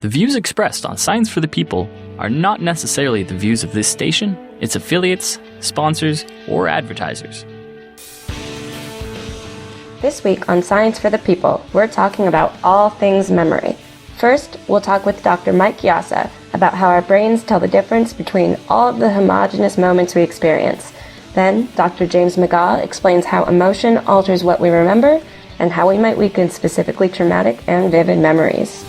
The views expressed on Science for the People are not necessarily the views of this station, its affiliates, sponsors, or advertisers. This week on Science for the People, we're talking about all things memory. First, we'll talk with Dr. Mike Yassa about how our brains tell the difference between all of the homogeneous moments we experience. Then, Dr. James McGaugh explains how emotion alters what we remember and how we might weaken specifically traumatic and vivid memories.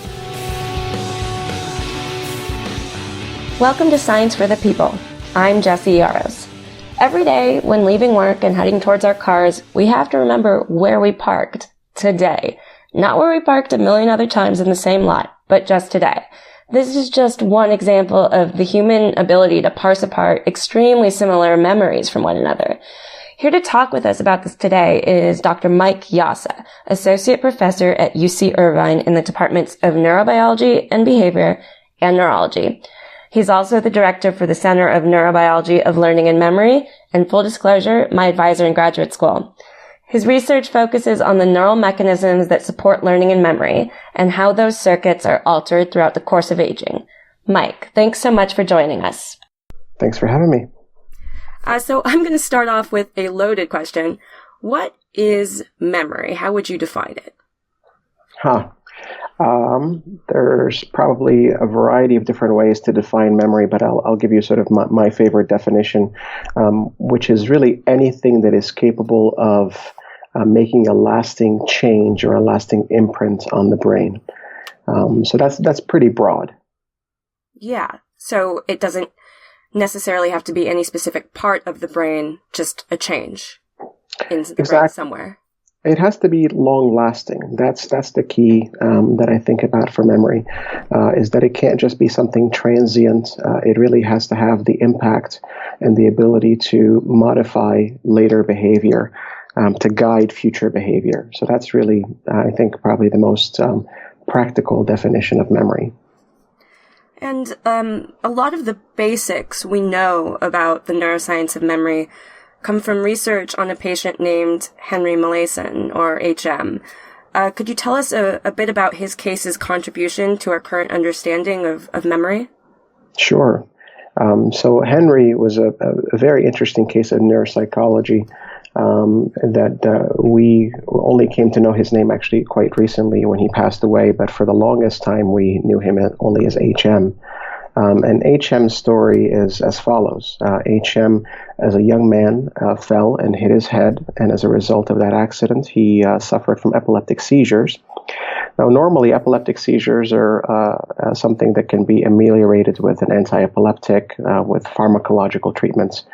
Welcome to Science for the People. I'm Jessie Yaros. Every day when leaving work and heading towards our cars, we have to remember where we parked today. Not where we parked a million other times in the same lot, but just today. This is just one example of the human ability to parse apart extremely similar memories from one another. Here to talk with us about this today is Dr. Mike Yassa, Associate Professor at UC Irvine in the Departments of Neurobiology and Behavior and Neurology. He's also the director for the Center of Neurobiology of Learning and Memory, and full disclosure, my advisor in graduate school. His research focuses on the neural mechanisms that support learning and memory, and how those circuits are altered throughout the course of aging. Mike, thanks so much for joining us. Thanks for having me. So I'm going to start off with a loaded question. What is memory? How would you define it? There's probably a variety of different ways to define memory, but I'll give you sort of my favorite definition, which is really anything that is capable of making a lasting change or a lasting imprint on the brain. So that's pretty broad. Yeah. So it doesn't necessarily have to be any specific part of the brain, just a change in the brain somewhere. It has to be long-lasting. That's the key that I think about for memory, is that it can't just be something transient. It really has to have the impact and the ability to modify later behavior, to guide future behavior. So that's really, I think, probably the most practical definition of memory. And a lot of the basics we know about the neuroscience of memory come from research on a patient named Henry Molaison, or HM. Could you tell us a bit about his case's contribution to our current understanding of memory? Sure. So Henry was a very interesting case of neuropsychology that we only came to know his name actually quite recently when he passed away, but for the longest time we knew him only as HM. And HM's story is as follows. HM, as a young man, fell and hit his head, and as a result of that accident, he suffered from epileptic seizures. Now, normally, epileptic seizures are something that can be ameliorated with an anti-epileptic, with pharmacological treatments.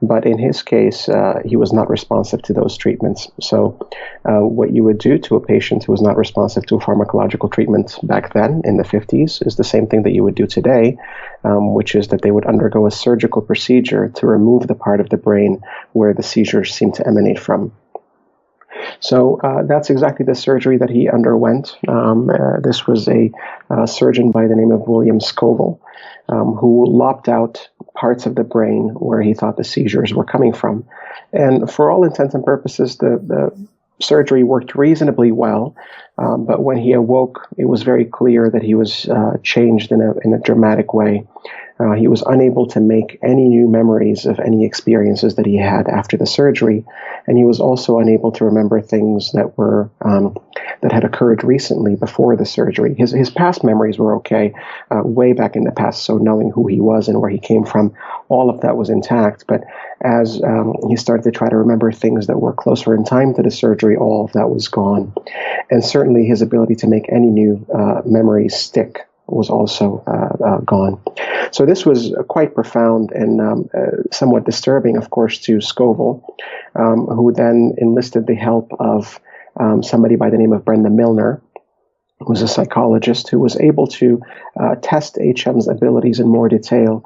But in his case, he was not responsive to those treatments. So what you would do to a patient who was not responsive to a pharmacological treatment back then, in the 50s, is the same thing that you would do today, which is that they would undergo a surgical procedure to remove the part of the brain where the seizures seem to emanate from. So that's exactly the surgery that he underwent. This was a surgeon by the name of William Scoville, who lopped out parts of the brain where he thought the seizures were coming from. And for all intents and purposes, the surgery worked reasonably well, but when he awoke, it was very clear that he was changed in a dramatic way. He was unable to make any new memories of any experiences that he had after the surgery, and he was also unable to remember things that were that had occurred recently before the surgery. His past memories were okay, way back in the past, so knowing who he was and where he came from, all of that was intact. But as he started to try to remember things that were closer in time to the surgery, all of that was gone. And certainly his ability to make any new memories stick was also gone. So this was quite profound and somewhat disturbing, of course, to Scoville, who then enlisted the help of somebody by the name of Brenda Milner, who was a psychologist who was able to test HM's abilities in more detail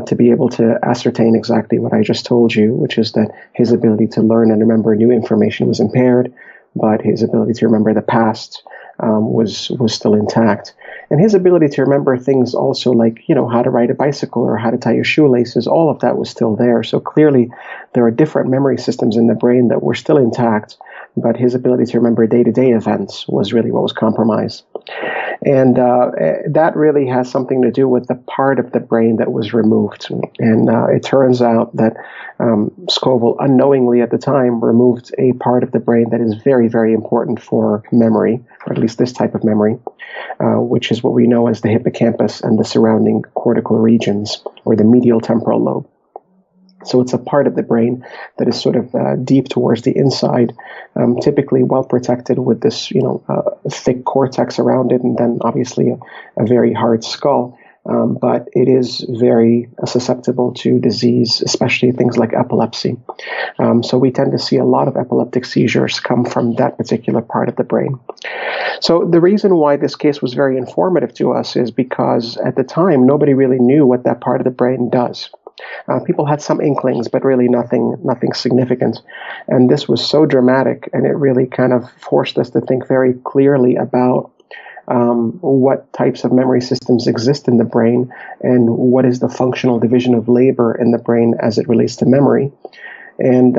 to be able to ascertain exactly what I just told you, which is that his ability to learn and remember new information was impaired, but his ability to remember the past was still intact. And his ability to remember things also like, how to ride a bicycle or how to tie your shoelaces, all of that was still there. So clearly there are different memory systems in the brain that were still intact, but his ability to remember day-to-day events was really what was compromised. And that really has something to do with the part of the brain that was removed. And it turns out that Scoville unknowingly at the time removed a part of the brain that is very, very important for memory, or at least this type of memory, which is what we know as the hippocampus and the surrounding cortical regions, or the medial temporal lobe. So it's a part of the brain that is sort of deep towards the inside, typically well protected with this, thick cortex around it, and then obviously a very hard skull. But it is very susceptible to disease, especially things like epilepsy. So we tend to see a lot of epileptic seizures come from that particular part of the brain. So the reason why this case was very informative to us is because at the time, nobody really knew what that part of the brain does. People had some inklings, but really nothing significant. And this was so dramatic, and it really kind of forced us to think very clearly about what types of memory systems exist in the brain and what is the functional division of labor in the brain as it relates to memory. And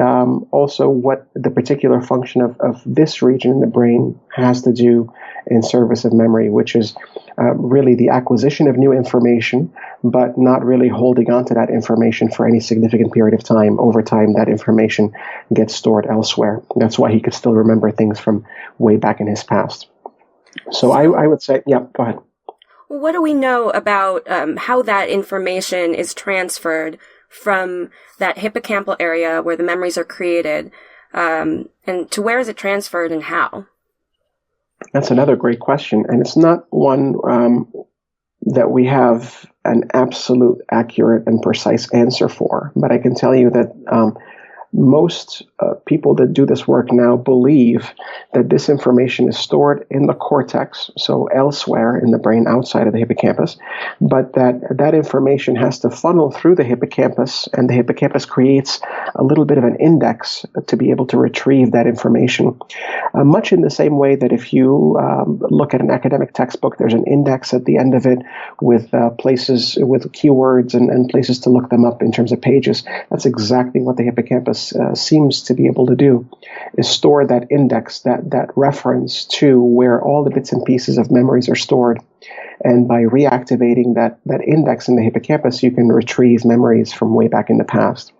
also what the particular function of this region in the brain has to do in service of memory, which is really the acquisition of new information, but not really holding on to that information for any significant period of time. Over time, that information gets stored elsewhere. That's why he could still remember things from way back in his past. So I would say, yeah, go ahead. What do we know about how that information is transferred from that hippocampal area where the memories are created, and to where is it transferred and how? That's another great question, and it's not one that we have an absolute, accurate, and precise answer for. But I can tell you that most people that do this work now believe that this information is stored in the cortex, so elsewhere in the brain outside of the hippocampus, but that information has to funnel through the hippocampus, and the hippocampus creates a little bit of an index to be able to retrieve that information. Much in the same way that if you look at an academic textbook, there's an index at the end of it with places, with keywords and places to look them up in terms of pages. That's exactly what the hippocampus seems to be able to do, is store that index, that reference to where all the bits and pieces of memories are stored. And by reactivating that index in the hippocampus, you can retrieve memories from way back in the past.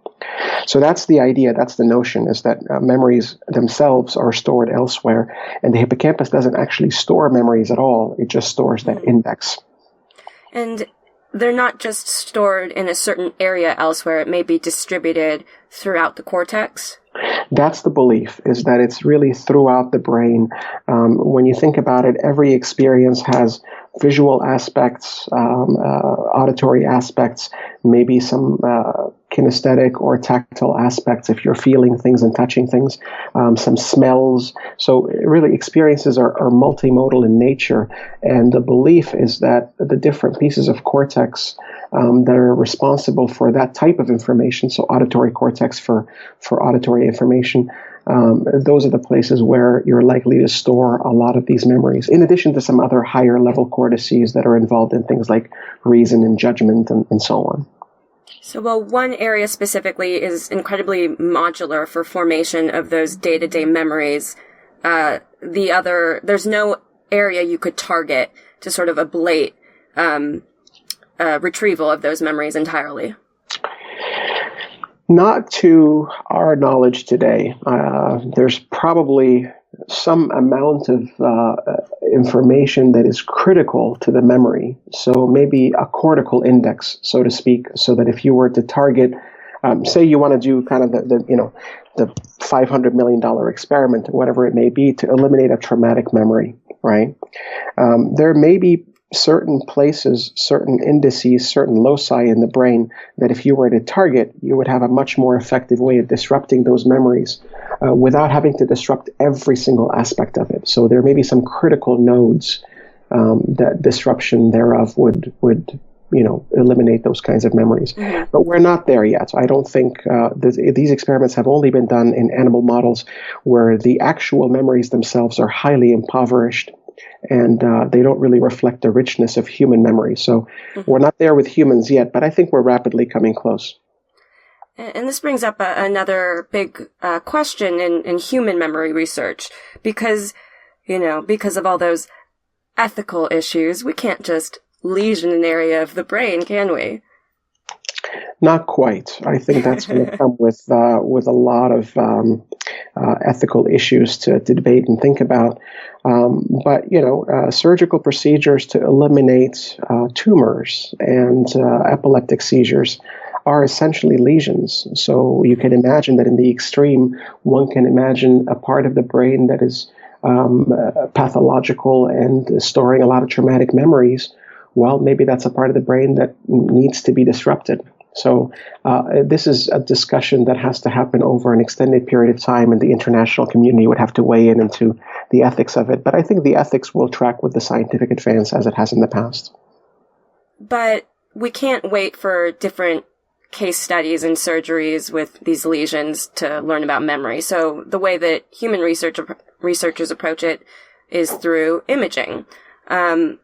So that's the idea, that's the notion, is that memories themselves are stored elsewhere, and the hippocampus doesn't actually store memories at all, it just stores that index. And they're not just stored in a certain area elsewhere, it may be distributed throughout the cortex? That's the belief, is that it's really throughout the brain. When you think about it, every experience has visual aspects, auditory aspects, maybe some kinesthetic or tactile aspects if you're feeling things and touching things, some smells. So really experiences are multimodal in nature, and the belief is that the different pieces of cortex that are responsible for that type of information, so auditory cortex for auditory information, those are the places where you're likely to store a lot of these memories, in addition to some other higher level cortices that are involved in things like reason and judgment and so on. So while one area specifically is incredibly modular for formation of those day-to-day memories, the other, there's no area you could target to sort of ablate retrieval of those memories entirely. Not to our knowledge today. There's probably some amount of information that is critical to the memory. So maybe a cortical index, so to speak, so that if you were to target, say you want to do kind of the $500 million experiment, or whatever it may be, to eliminate a traumatic memory, right? There may be certain places, certain indices, certain loci in the brain that if you were to target, you would have a much more effective way of disrupting those memories without having to disrupt every single aspect of it. So there may be some critical nodes that disruption thereof would eliminate those kinds of memories. Mm-hmm. But we're not there yet. I don't think these experiments have only been done in animal models where the actual memories themselves are highly impoverished, and they don't really reflect the richness of human memory. So we're not there with humans yet, but I think we're rapidly coming close. And this brings up another big question in human memory research, because of all those ethical issues, we can't just lesion an area of the brain, can we? Not quite. I think that's going to come with a lot of ethical issues to debate and think about. But surgical procedures to eliminate tumors and epileptic seizures are essentially lesions. So you can imagine that in the extreme, one can imagine a part of the brain that is pathological and storing a lot of traumatic memories. Well, maybe that's a part of the brain that needs to be disrupted. So this is a discussion that has to happen over an extended period of time, and the international community would have to weigh in into the ethics of it. But I think the ethics will track with the scientific advance as it has in the past. But we can't wait for different case studies and surgeries with these lesions to learn about memory. So the way that human researchers approach it is through imaging. Since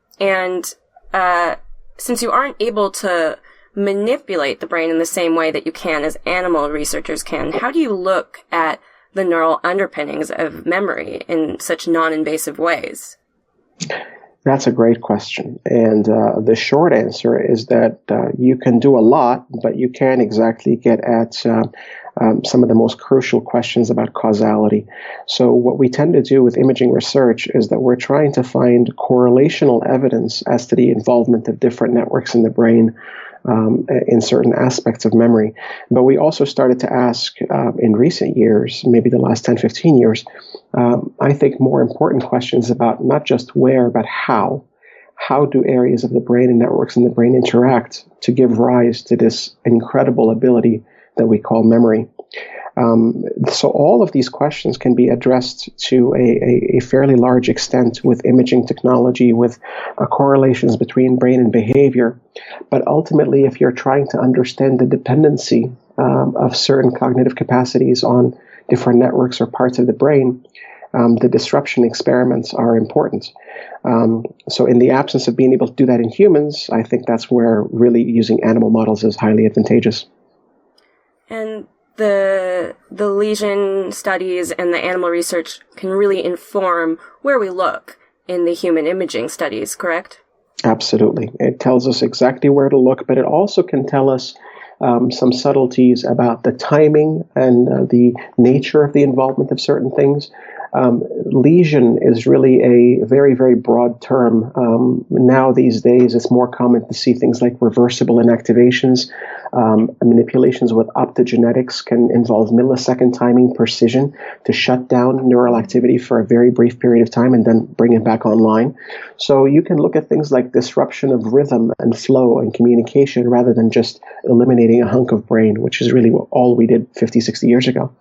you aren't able to manipulate the brain in the same way that you can as animal researchers can, how do you look at the neural underpinnings of memory in such non-invasive ways? That's a great question. And the short answer is that you can do a lot, but you can't exactly get at some of the most crucial questions about causality. So what we tend to do with imaging research is that we're trying to find correlational evidence as to the involvement of different networks in the brain in certain aspects of memory. But we also started to ask in recent years, maybe the last 10, 15 years, I think more important questions about not just where, but how. How do areas of the brain and networks in the brain interact to give rise to this incredible ability that we call memory? So all of these questions can be addressed to a fairly large extent with imaging technology, with correlations between brain and behavior. But ultimately, if you're trying to understand the dependency of certain cognitive capacities on different networks or parts of the brain, the disruption experiments are important. So in the absence of being able to do that in humans, I think that's where really using animal models is highly advantageous. And the lesion studies and the animal research can really inform where we look in the human imaging studies, correct? Absolutely. It tells us exactly where to look, but it also can tell us some subtleties about the timing and the nature of the involvement of certain things. Lesion is really a very, very broad term. Now these days, it's more common to see things like reversible inactivations. Manipulations with optogenetics can involve millisecond timing precision to shut down neural activity for a very brief period of time and then bring it back online. So you can look at things like disruption of rhythm and flow and communication rather than just eliminating a hunk of brain, which is really all we did 50, 60 years ago.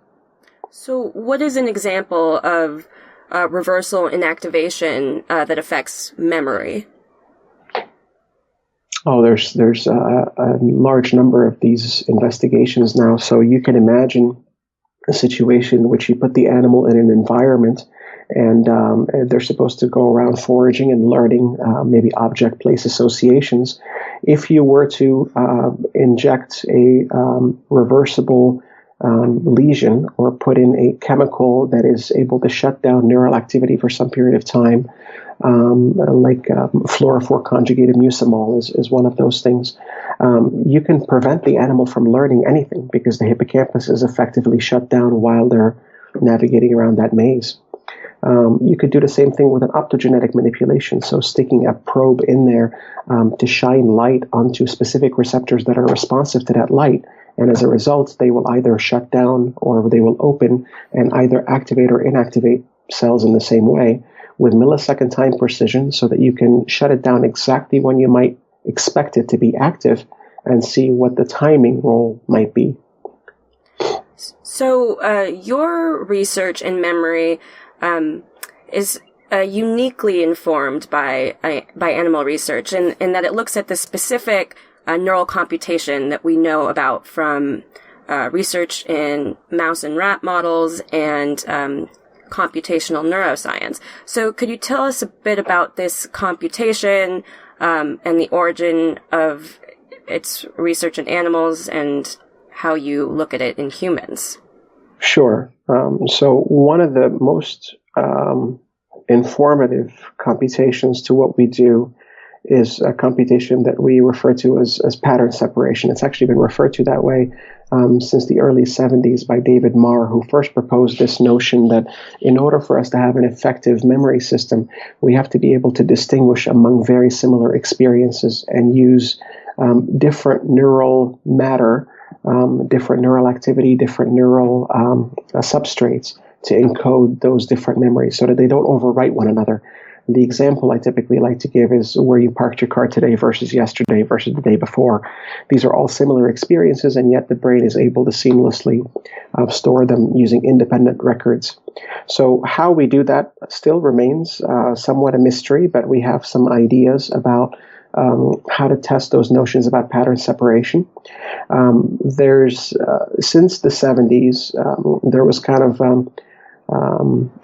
So what is an example of reversal inactivation that affects memory? Oh, there's a large number of these investigations now. So you can imagine a situation in which you put the animal in an environment and they're supposed to go around foraging and learning maybe object-place associations. If you were to inject a reversible lesion or put in a chemical that is able to shut down neural activity for some period of time, like fluorophore conjugated mucimol is one of those things. You can prevent the animal from learning anything because the hippocampus is effectively shut down while they're navigating around that maze. You could do the same thing with an optogenetic manipulation, so sticking a probe in there to shine light onto specific receptors that are responsive to that light. And as a result, they will either shut down or they will open and either activate or inactivate cells in the same way with millisecond time precision so that you can shut it down exactly when you might expect it to be active and see what the timing role might be. So your research in memory is uniquely informed by animal research in that it looks at the specific neural computation that we know about from research in mouse and rat models and computational neuroscience. So could you tell us a bit about this computation and the origin of its research in animals and how you look at it in humans. Sure. So one of the most informative computations to what we do is a computation that we refer to as pattern separation. It's actually been referred to that way since the early 70s by David Marr, who first proposed this notion that in order for us to have an effective memory system, we have to be able to distinguish among very similar experiences and use different neural matter, different neural activity, different neural substrates to encode those different memories so that they don't overwrite one another. The example I typically like to give is where you parked your car today versus yesterday versus the day before. These are all similar experiences, and yet the brain is able to seamlessly store them using independent records. So how we do that still remains somewhat a mystery, but we have some ideas about how to test those notions about pattern separation. There's since the 70s, there was kind of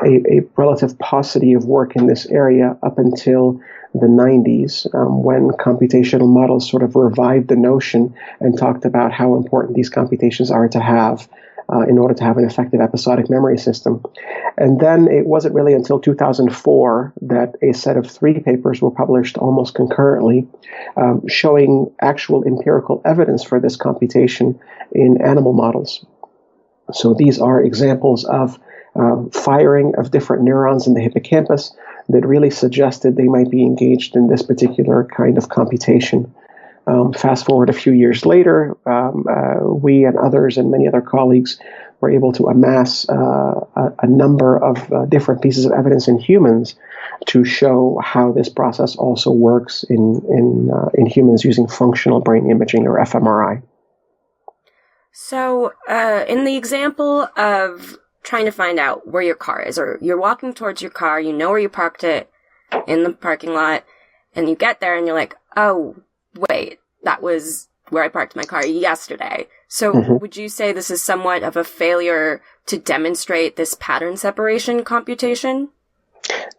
a relative paucity of work in this area up until the 90s, when computational models sort of revived the notion and talked about how important these computations are to have in order to have an effective episodic memory system. And then it wasn't really until 2004 that a set of 3 papers were published almost concurrently, showing actual empirical evidence for this computation in animal models. So these are examples of firing of different neurons in the hippocampus that really suggested they might be engaged in this particular kind of computation. Fast forward a few years later, we and others and many other colleagues were able to amass a number of different pieces of evidence in humans to show how this process also works in humans using functional brain imaging, or fMRI. So in the example of trying to find out where your car is, or you're walking towards your car, you know where you parked it in the parking lot, and you get there and you're like, oh, wait, that was where I parked my car yesterday. So would you say this is somewhat of a failure to demonstrate this pattern separation computation?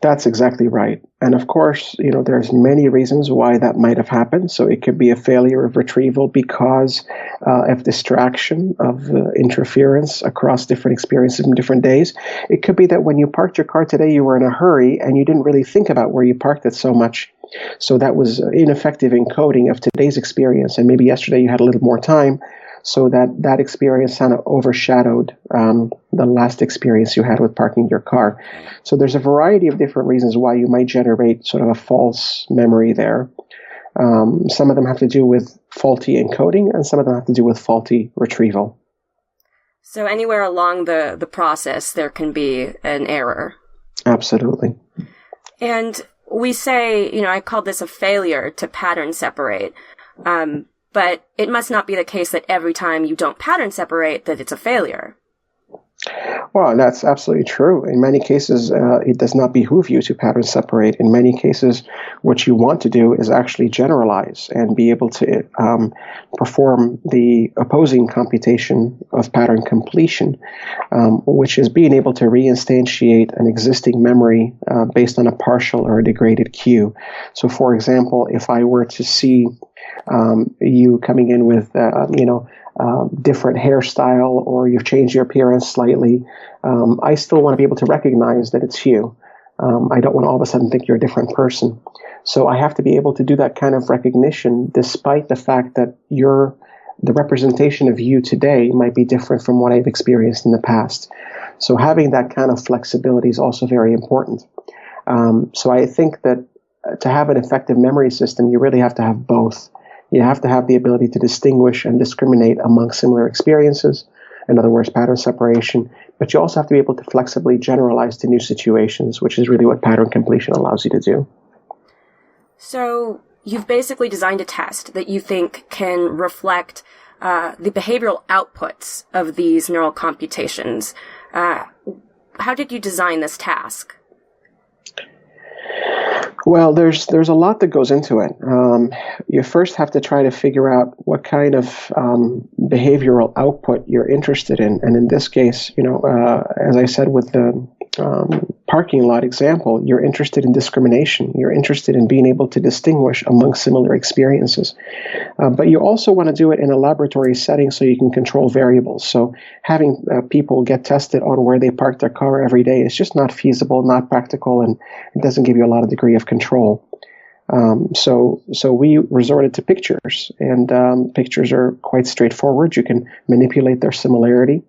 That's exactly right. And of course, there's many reasons why that might have happened. So it could be a failure of retrieval because of distraction, of interference across different experiences in different days. It could be that when you parked your car today, you were in a hurry and you didn't really think about where you parked it so much. So that was ineffective encoding of today's experience. And maybe yesterday you had a little more time, so that experience kind of overshadowed the last experience you had with parking your car. So there's a variety of different reasons why you might generate sort of a false memory there. Some of them have to do with faulty encoding, and some of them have to do with faulty retrieval. So anywhere along the process, there can be an error. Absolutely. And we say, I call this a failure to pattern separate. But it must not be the case that every time you don't pattern separate that it's a failure. Well, that's absolutely true. In many cases, it does not behoove you to pattern separate. In many cases, what you want to do is actually generalize and be able to perform the opposing computation of pattern completion, which is being able to reinstantiate an existing memory based on a partial or a degraded cue. So, for example, if I were to see you coming in with, different hairstyle, or you've changed your appearance slightly, I still want to be able to recognize that it's you. I don't want to all of a sudden think you're a different person. So I have to be able to do that kind of recognition despite the fact that the representation of you today might be different from what I've experienced in the past. So having that kind of flexibility is also very important. So I think that to have an effective memory system, you really have to have both. You have to have the ability to distinguish and discriminate among similar experiences, in other words, pattern separation, but you also have to be able to flexibly generalize to new situations, which is really what pattern completion allows you to do. So you've basically designed a test that you think can reflect the behavioral outputs of these neural computations. How did you design this task? Well, there's a lot that goes into it. You first have to try to figure out what kind of behavioral output you're interested in. And in this case, as I said with the parking lot example, you're interested in discrimination. You're interested in being able to distinguish among similar experiences. But you also want to do it in a laboratory setting so you can control variables. So having people get tested on where they park their car every day is just not feasible, not practical, and it doesn't give you a lot of degree of control. So we resorted to pictures, and pictures are quite straightforward. You can manipulate their similarity.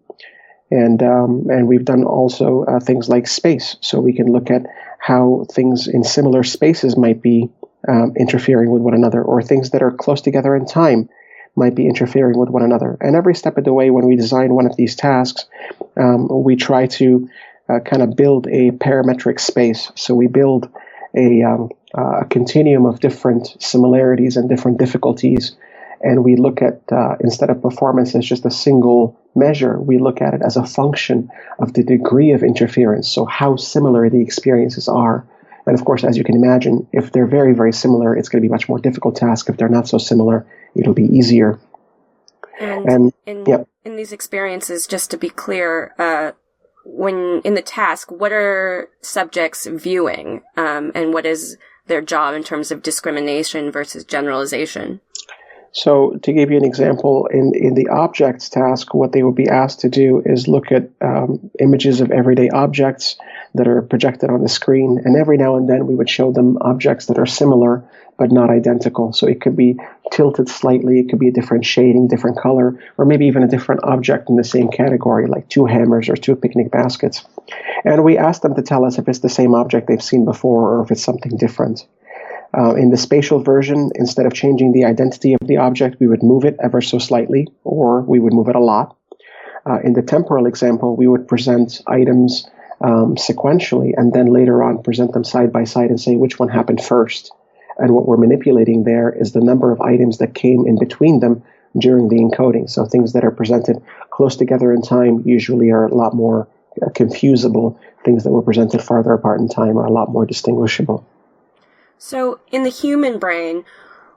And we've done also things like space. So we can look at how things in similar spaces might be interfering with one another, or things that are close together in time might be interfering with one another. And every step of the way, when we design one of these tasks, we try to kind of build a parametric space. So we build a continuum of different similarities and different difficulties. And we look at, instead of performance as just a single measure, we look at it as a function of the degree of interference, so how similar the experiences are. And of course, as you can imagine, if they're very, very similar, it's going to be a much more difficult task. If they're not so similar, it'll be easier. And in these experiences, just to be clear, when in the task, what are subjects viewing, and what is their job in terms of discrimination versus generalization? So to give you an example, in the objects task, what they would be asked to do is look at images of everyday objects that are projected on the screen. And every now and then we would show them objects that are similar but not identical. So it could be tilted slightly, it could be a different shading, different color, or maybe even a different object in the same category, like two hammers or two picnic baskets. And we asked them to tell us if it's the same object they've seen before or if it's something different. In the spatial version, instead of changing the identity of the object, we would move it ever so slightly, or we would move it a lot. In the temporal example, we would present items sequentially, and then later on present them side by side and say which one happened first. And what we're manipulating there is the number of items that came in between them during the encoding. So things that are presented close together in time usually are a lot more confusable. Things that were presented farther apart in time are a lot more distinguishable. So in the human brain,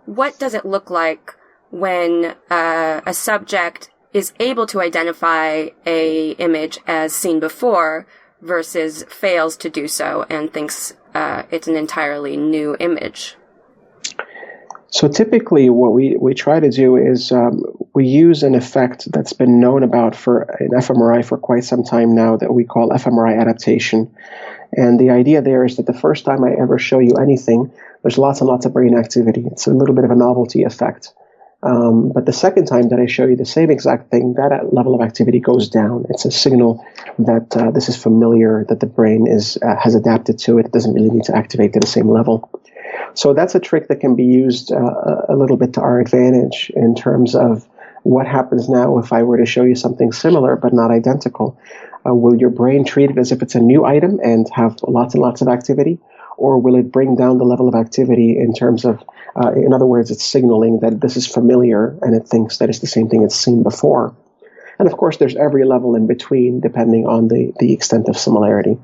what does it look like when a subject is able to identify a image as seen before versus fails to do so and thinks it's an entirely new image? So typically what we try to do is we use an effect that's been known about in fMRI for quite some time now that we call fMRI adaptation. And the idea there is that the first time I ever show you anything, there's lots and lots of brain activity. It's a little bit of a novelty effect. But the second time that I show you the same exact thing, that level of activity goes down. It's a signal that this is familiar, that the brain has adapted to it. It doesn't really need to activate to the same level. So that's a trick that can be used a little bit to our advantage in terms of what happens now if I were to show you something similar but not identical. Will your brain treat it as if it's a new item and have lots and lots of activity? Or will it bring down the level of activity in terms of, in other words, it's signaling that this is familiar and it thinks that it's the same thing it's seen before? And of course, there's every level in between depending on the extent of similarity.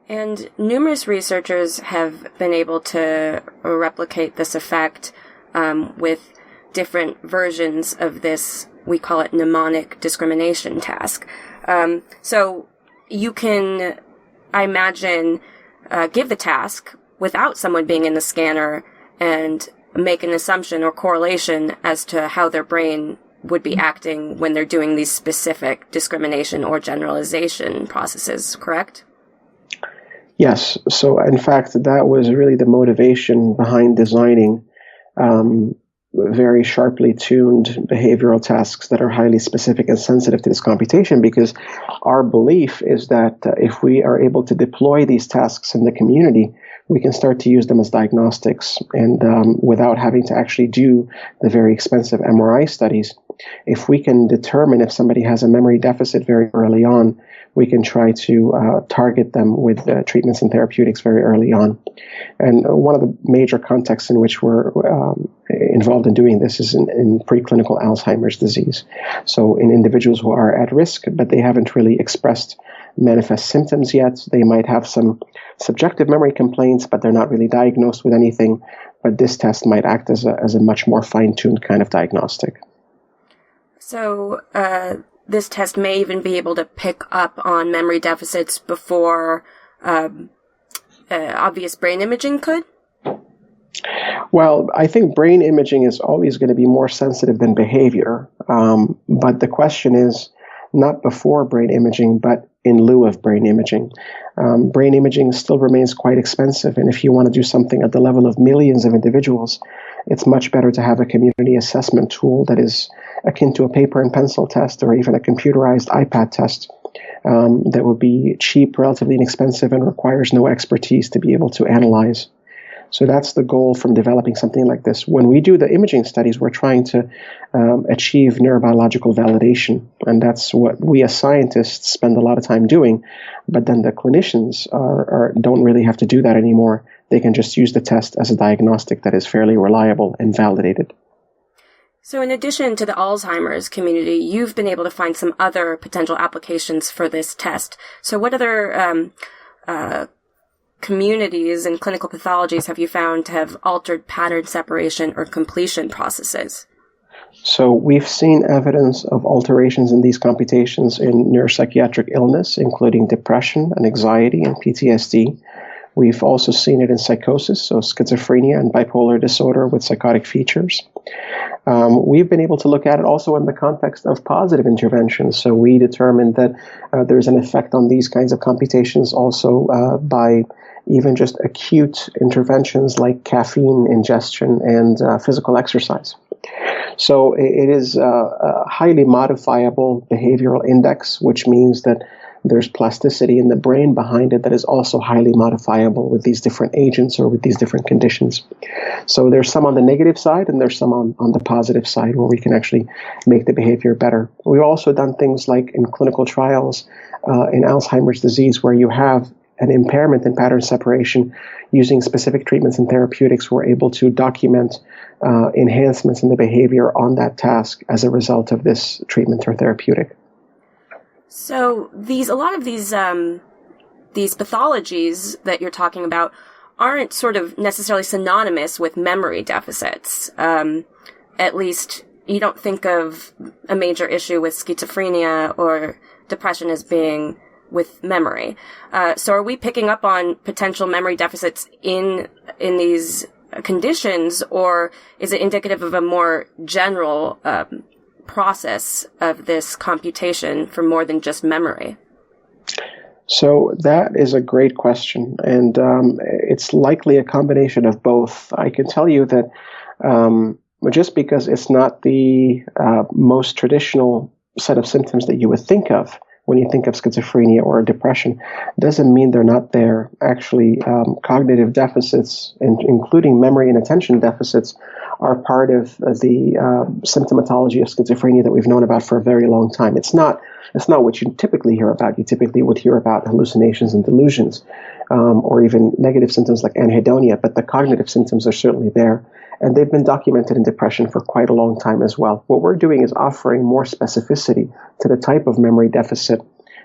And numerous researchers have been able to replicate this effect with different versions of this, we call it mnemonic discrimination task. So you can, I imagine, give the task without someone being in the scanner and make an assumption or correlation as to how their brain would be acting when they're doing these specific discrimination or generalization processes, correct? Yes. So in fact, that was really the motivation behind designing very sharply tuned behavioral tasks that are highly specific and sensitive to this computation, because our belief is that if we are able to deploy these tasks in the community, we can start to use them as diagnostics, and without having to actually do the very expensive MRI studies. If we can determine if somebody has a memory deficit very early on, we can try to target them with treatments and therapeutics very early on. And one of the major contexts in which we're involved in doing this is in preclinical Alzheimer's disease. So in individuals who are at risk, but they haven't really expressed manifest symptoms yet. They might have some subjective memory complaints, but they're not really diagnosed with anything. But this test might act as a much more fine-tuned kind of diagnostic. So this test may even be able to pick up on memory deficits before obvious brain imaging could? Well, I think brain imaging is always going to be more sensitive than behavior. But the question is not before brain imaging, but in lieu of brain imaging. Brain imaging still remains quite expensive. And if you want to do something at the level of millions of individuals, it's much better to have a community assessment tool that is akin to a paper and pencil test or even a computerized iPad test that would be cheap, relatively inexpensive, and requires no expertise to be able to analyze. So that's the goal from developing something like this. When we do the imaging studies, we're trying to achieve neurobiological validation, and that's what we as scientists spend a lot of time doing. But then the clinicians don't really have to do that anymore. They can just use the test as a diagnostic that is fairly reliable and validated. So in addition to the Alzheimer's community, you've been able to find some other potential applications for this test. So what other communities and clinical pathologies have you found to have altered pattern separation or completion processes? So we've seen evidence of alterations in these computations in neuropsychiatric illness, including depression and anxiety and PTSD. We've also seen it in psychosis, so schizophrenia and bipolar disorder with psychotic features. We've been able to look at it also in the context of positive interventions. So we determined that there's an effect on these kinds of computations also by even just acute interventions like caffeine ingestion and physical exercise. So it is a highly modifiable behavioral index, which means that there's plasticity in the brain behind it that is also highly modifiable with these different agents or with these different conditions. So there's some on the negative side and there's some on the positive side where we can actually make the behavior better. We've also done things like in clinical trials in Alzheimer's disease where you have an impairment in pattern separation. Using specific treatments and therapeutics, we're able to document enhancements in the behavior on that task as a result of this treatment or therapeutic. So a lot of these pathologies that you're talking about aren't sort of necessarily synonymous with memory deficits. At least you don't think of a major issue with schizophrenia or depression as being with memory. So are we picking up on potential memory deficits in these conditions, or is it indicative of a more general process of this computation for more than just memory? So that is a great question, and it's likely a combination of both. I can tell you that just because it's not the most traditional set of symptoms that you would think of when you think of schizophrenia or depression, doesn't mean they're not there. Actually, cognitive deficits, including memory and attention deficits, are part of the symptomatology of schizophrenia that we've known about for a very long time. It's not what you typically hear about. You typically would hear about hallucinations and delusions, or even negative symptoms like anhedonia, but the cognitive symptoms are certainly there. And they've been documented in depression for quite a long time as well. What we're doing is offering more specificity to the type of memory deficit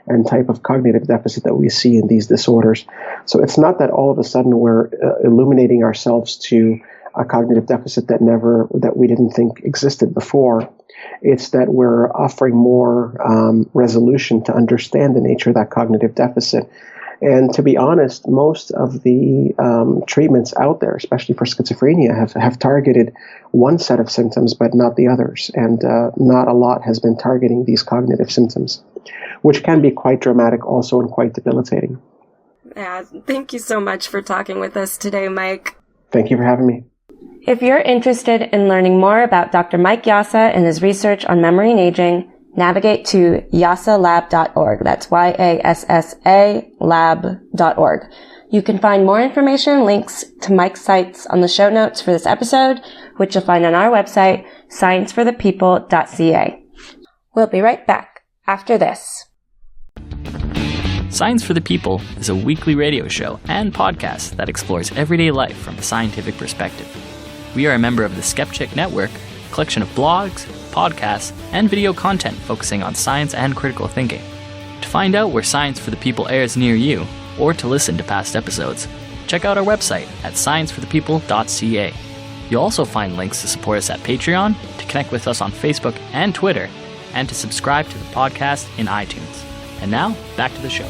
and type of cognitive deficit that we see in these disorders. So it's not that all of a sudden we're illuminating ourselves to a cognitive deficit that we didn't think existed before. It's that we're offering more resolution to understand the nature of that cognitive deficit. And to be honest, most of the treatments out there, especially for schizophrenia, have targeted one set of symptoms, but not the others. And not a lot has been targeting these cognitive symptoms, which can be quite dramatic also and quite debilitating. Yeah, thank you so much for talking with us today, Mike. Thank you for having me. If you're interested in learning more about Dr. Mike Yassa and his research on memory and aging, navigate to yassalab.org. That's YASSA lab.org. You can find more information and links to Mike's sites on the show notes for this episode, which you'll find on our website, scienceforthepeople.ca. We'll be right back after this. Science for the People is a weekly radio show and podcast that explores everyday life from a scientific perspective. We are a member of the Skepchick Network, a collection of blogs, podcasts, and video content focusing on science and critical thinking. To find out where Science for the People airs near you, or to listen to past episodes, check out our website at scienceforthepeople.ca. You'll also find links to support us at Patreon, to connect with us on Facebook and Twitter, and to subscribe to the podcast in iTunes. And now, back to the show.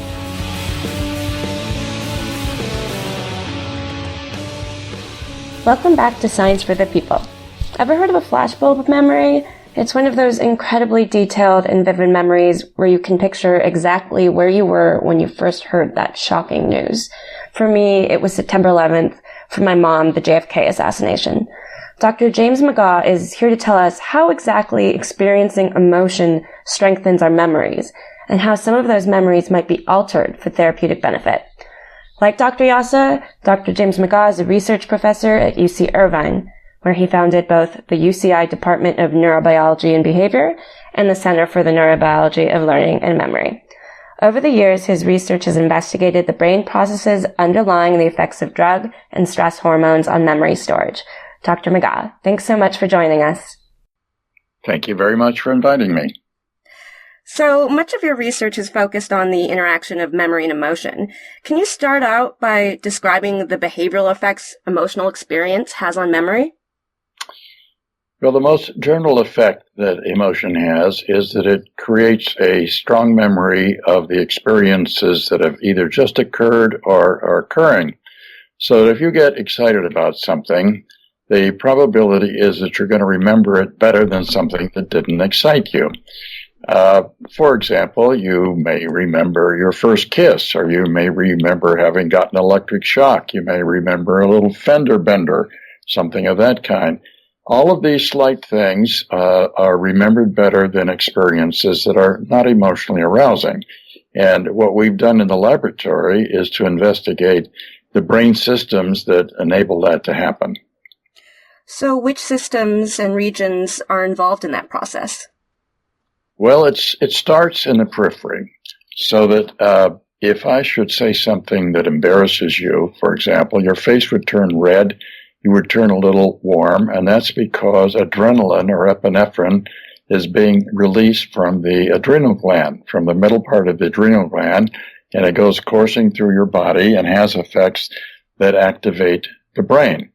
Welcome back to Science for the People. Ever heard of a flashbulb memory? It's one of those incredibly detailed and vivid memories where you can picture exactly where you were when you first heard that shocking news. For me, it was September 11th. For my mom, the JFK assassination. Dr. James McGaugh is here to tell us how exactly experiencing emotion strengthens our memories and how some of those memories might be altered for therapeutic benefit. Like Dr. Yassa, Dr. James McGaugh is a research professor at UC Irvine, where he founded both the UCI Department of Neurobiology and Behavior and the Center for the Neurobiology of Learning and Memory. Over the years, his research has investigated the brain processes underlying the effects of drug and stress hormones on memory storage. Dr. McGaugh, thanks so much for joining us. Thank you very much for inviting me. So much of your research is focused on the interaction of memory and emotion. Can you start out by describing the behavioral effects emotional experience has on memory? Well, the most general effect that emotion has is that it creates a strong memory of the experiences that have either just occurred or are occurring. So if you get excited about something, the probability is that you're going to remember it better than something that didn't excite you. For example, you may remember your first kiss, or you may remember having gotten electric shock. You may remember a little fender bender, something of that kind. All of these slight things are remembered better than experiences that are not emotionally arousing. And what we've done in the laboratory is to investigate the brain systems that enable that to happen. So which systems and regions are involved in that process? Well, it starts in the periphery, so that if I should say something that embarrasses you, for example, your face would turn red, you would turn a little warm, and that's because adrenaline or epinephrine is being released from the adrenal gland, from the middle part of the adrenal gland, and it goes coursing through your body and has effects that activate the brain.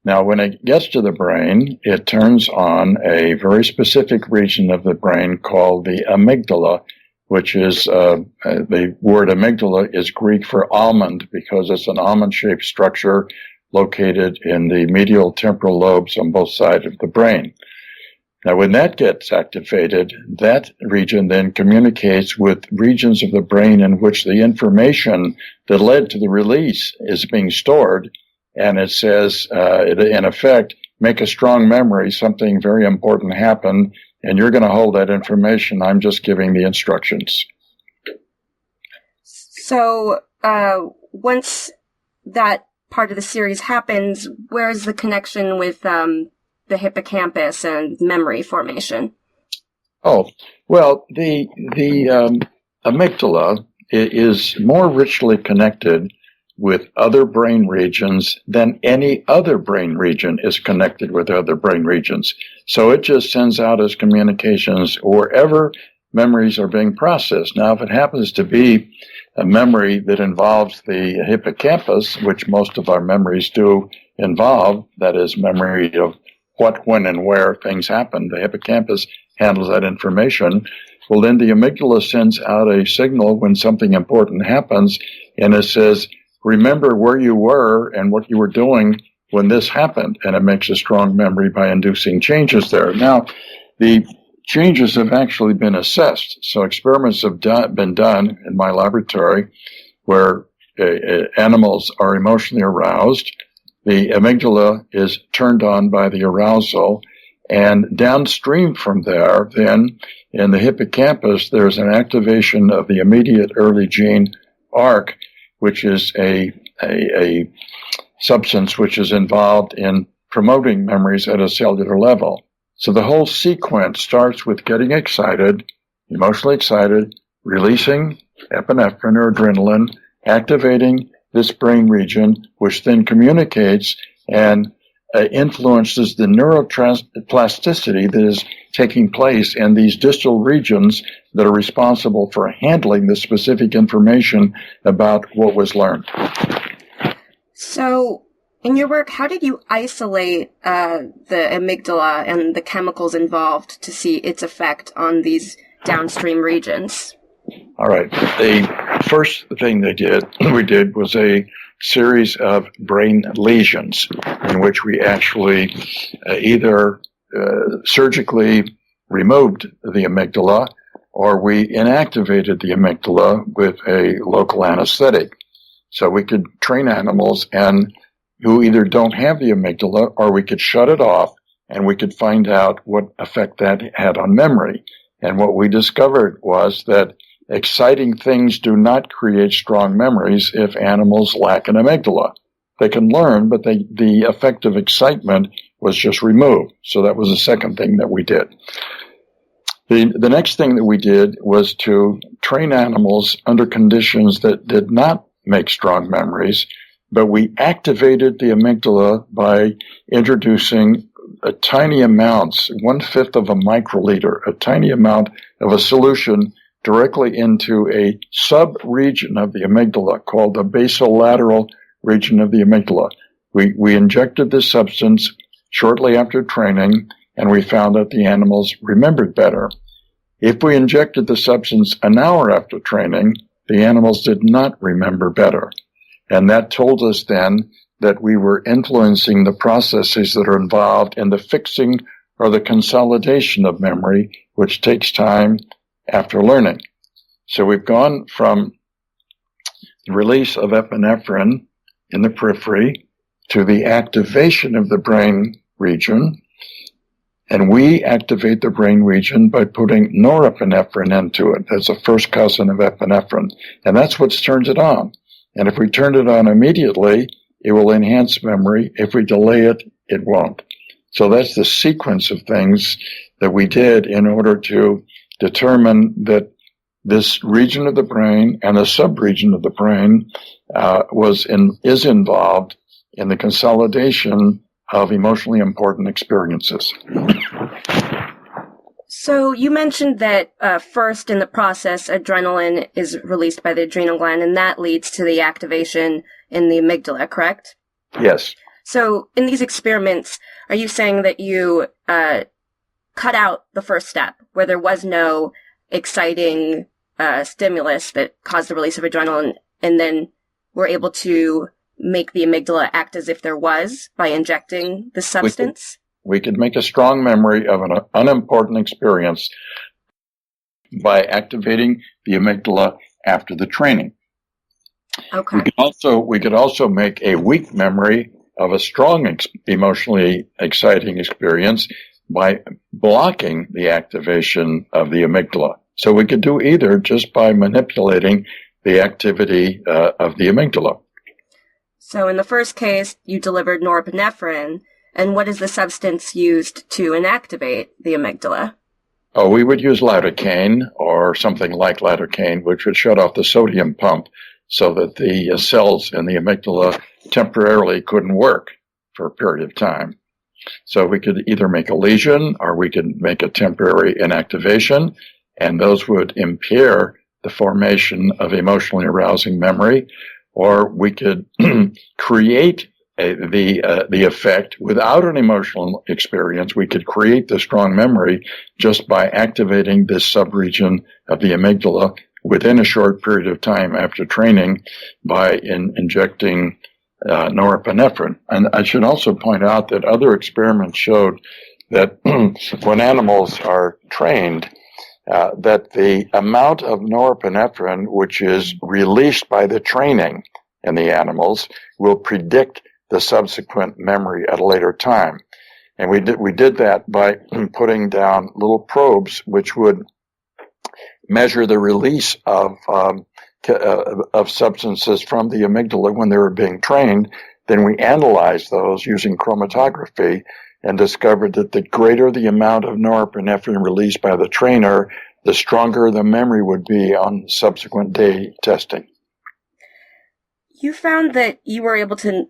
Now, when it gets to the brain, it turns on a very specific region of the brain called the amygdala, which is, the word amygdala is Greek for almond because it's an almond-shaped structure located in the medial temporal lobes on both sides of the brain. Now, when that gets activated, that region then communicates with regions of the brain in which the information that led to the release is being stored, and it says, in effect, make a strong memory, something very important happened, and you're going to hold that information. I'm just giving the instructions. So, once that part of the series happens, where's the connection with the hippocampus and memory formation? Oh, well, the amygdala is more richly connected with other brain regions than any other brain region is connected with other brain regions. So it just sends out its communications wherever memories are being processed. Now, if it happens to be a memory that involves the hippocampus, which most of our memories do involve, that is, memory of what, when, and where things happen, the hippocampus handles that information. Well, then the amygdala sends out a signal when something important happens, and it says, remember where you were and what you were doing when this happened, and it makes a strong memory by inducing changes there. Now, the changes have actually been assessed. So experiments have been done in my laboratory where animals are emotionally aroused. The amygdala is turned on by the arousal, and downstream from there, then, in the hippocampus, there's an activation of the immediate early gene ARC, which is a substance which is involved in promoting memories at a cellular level. So the whole sequence starts with getting excited, emotionally excited, releasing epinephrine or adrenaline, activating this brain region, which then communicates and influences the neuroplasticity that is taking place in these distal regions that are responsible for handling the specific information about what was learned. So, in your work, how did you isolate the amygdala and the chemicals involved to see its effect on these downstream regions? All right. The first thing we did was a series of brain lesions in which we actually either surgically removed the amygdala or we inactivated the amygdala with a local anesthetic. So we could train animals and who either don't have the amygdala, or we could shut it off and we could find out what effect that had on memory. And what we discovered was that exciting things do not create strong memories if animals lack an amygdala. They can learn, but the effect of excitement was just removed. So that was the second thing that we did. The next thing that we did was to train animals under conditions that did not make strong memories, but we activated the amygdala by introducing a tiny amounts, 1/5 of a microliter, a tiny amount of a solution directly into a sub-region of the amygdala called the basolateral region of the amygdala. We injected this substance shortly after training, and we found that the animals remembered better. If we injected the substance an hour after training, the animals did not remember better. And that told us then that we were influencing the processes that are involved in the fixing or the consolidation of memory, which takes time after learning. So we've gone from the release of epinephrine in the periphery to the activation of the brain region. And we activate the brain region by putting norepinephrine into it. That's the first cousin of epinephrine. And that's what turns it on. And if we turn it on immediately, it will enhance memory. If we delay it, it won't. So that's the sequence of things that we did in order to determine that this region of the brain and the subregion of the brain is involved in the consolidation of emotionally important experiences. So you mentioned that first in the process, adrenaline is released by the adrenal gland, and that leads to the activation in the amygdala, correct? Yes. So in these experiments, are you saying that you cut out the first step, where there was no exciting stimulus that caused the release of adrenaline, and then were able to make the amygdala act as if there was by injecting the substance? We could make a strong memory of an unimportant experience by activating the amygdala after the training. Okay. We could also make a weak memory of a strong emotionally exciting experience by blocking the activation of the amygdala. So we could do either just by manipulating the activity of the amygdala. So in the first case, you delivered norepinephrine. And what is the substance used to inactivate the amygdala? Oh, we would use lidocaine or something like lidocaine, which would shut off the sodium pump so that the cells in the amygdala temporarily couldn't work for a period of time. So we could either make a lesion or we could make a temporary inactivation, and those would impair the formation of emotionally arousing memory, or we could create the effect without an emotional experience. We could create the strong memory just by activating this subregion of the amygdala within a short period of time after training by injecting norepinephrine. And I should also point out that other experiments showed that when animals are trained, that the amount of norepinephrine which is released by the training in the animals will predict the subsequent memory at a later time. And we did that by putting down little probes which would measure the release of substances from the amygdala when they were being trained. Then we analyzed those using chromatography and discovered that the greater the amount of norepinephrine released by the trainer, the stronger the memory would be on subsequent day testing. You found that you were able to